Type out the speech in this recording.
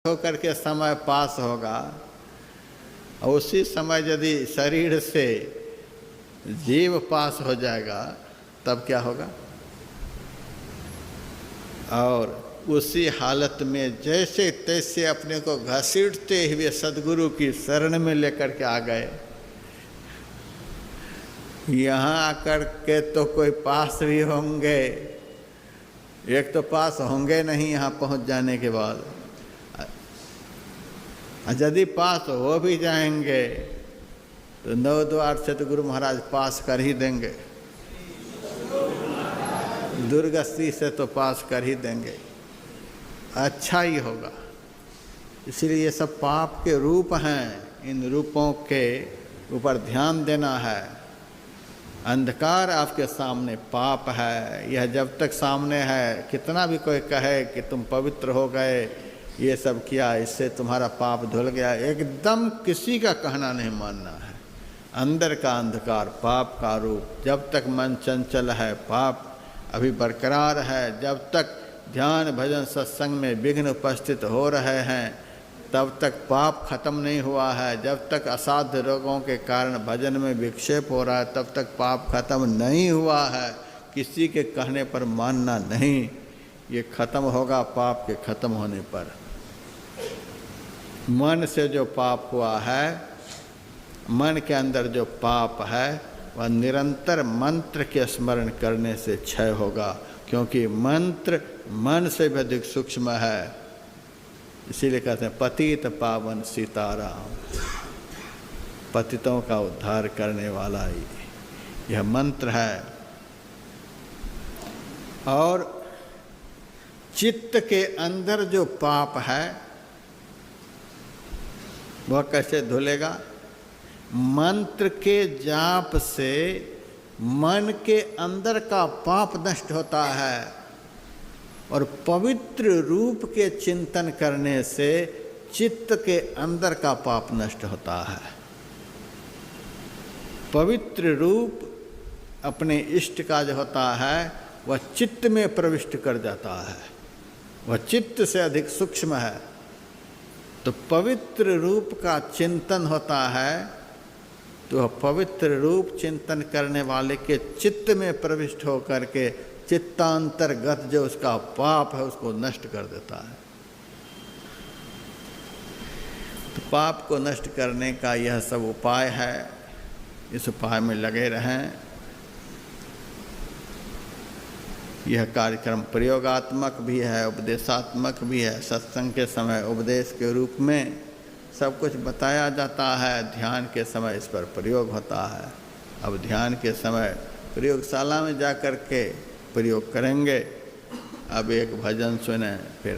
होकर के समय पास होगा और उसी समय यदि शरीर से जीव पास हो जाएगा तब क्या होगा। और उसी हालत में जैसे तैसे अपने को घसीटते हुए सद्गुरु की शरण में लेकर के आ गए। यहाँ आकर के तो कोई पास भी होंगे, एक तो पास होंगे नहीं यहाँ पहुँच जाने के बाद, यदि पास हो भी जाएंगे तो नौ द्वार से तो गुरु महाराज पास कर ही देंगे, दुर्गति से तो पास कर ही देंगे, अच्छा ही होगा। इसलिए ये सब पाप के रूप हैं, इन रूपों के ऊपर ध्यान देना है। अंधकार आपके सामने पाप है, यह जब तक सामने है, कितना भी कोई कहे कि तुम पवित्र हो गए, ये सब किया, इससे तुम्हारा पाप धुल गया, एकदम किसी का कहना नहीं मानना है। अंदर का अंधकार पाप का रूप, जब तक मन चंचल है पाप अभी बरकरार है, जब तक ध्यान भजन सत्संग में विघ्न उपस्थित हो रहे हैं तब तक पाप खत्म नहीं हुआ है, जब तक असाध्य रोगों के कारण भजन में विक्षेप हो रहा है तब तक पाप खत्म नहीं हुआ है। किसी के कहने पर मानना नहीं, ये खत्म होगा पाप के खत्म होने पर। मन से जो पाप हुआ है, मन के अंदर जो पाप है, वह निरंतर मंत्र के स्मरण करने से क्षय होगा, क्योंकि मंत्र मन से भी अधिक सूक्ष्म है। इसीलिए कहते हैं पतित पावन सीताराम, पतितों का उद्धार करने वाला ही यह मंत्र है। और चित्त के अंदर जो पाप है वह कैसे धुलेगा। मंत्र के जाप से मन के अंदर का पाप नष्ट होता है और पवित्र रूप के चिंतन करने से चित्त के अंदर का पाप नष्ट होता है। पवित्र रूप अपने इष्ट का जो होता है वह चित्त में प्रविष्ट कर जाता है, वह चित्त से अधिक सूक्ष्म है। तो पवित्र रूप का चिंतन होता है तो पवित्र रूप चिंतन करने वाले के चित्त में प्रविष्ट होकर के चित्तांतर्गत जो उसका पाप है उसको नष्ट कर देता है। तो पाप को नष्ट करने का यह सब उपाय है, इस उपाय में लगे रहें। यह कार्यक्रम प्रयोगात्मक भी है, उपदेशात्मक भी है। सत्संग के समय उपदेश के रूप में सब कुछ बताया जाता है, ध्यान के समय इस पर प्रयोग होता है। अब ध्यान के समय प्रयोगशाला में जा कर के प्रयोग करेंगे। अब एक भजन सुने फिर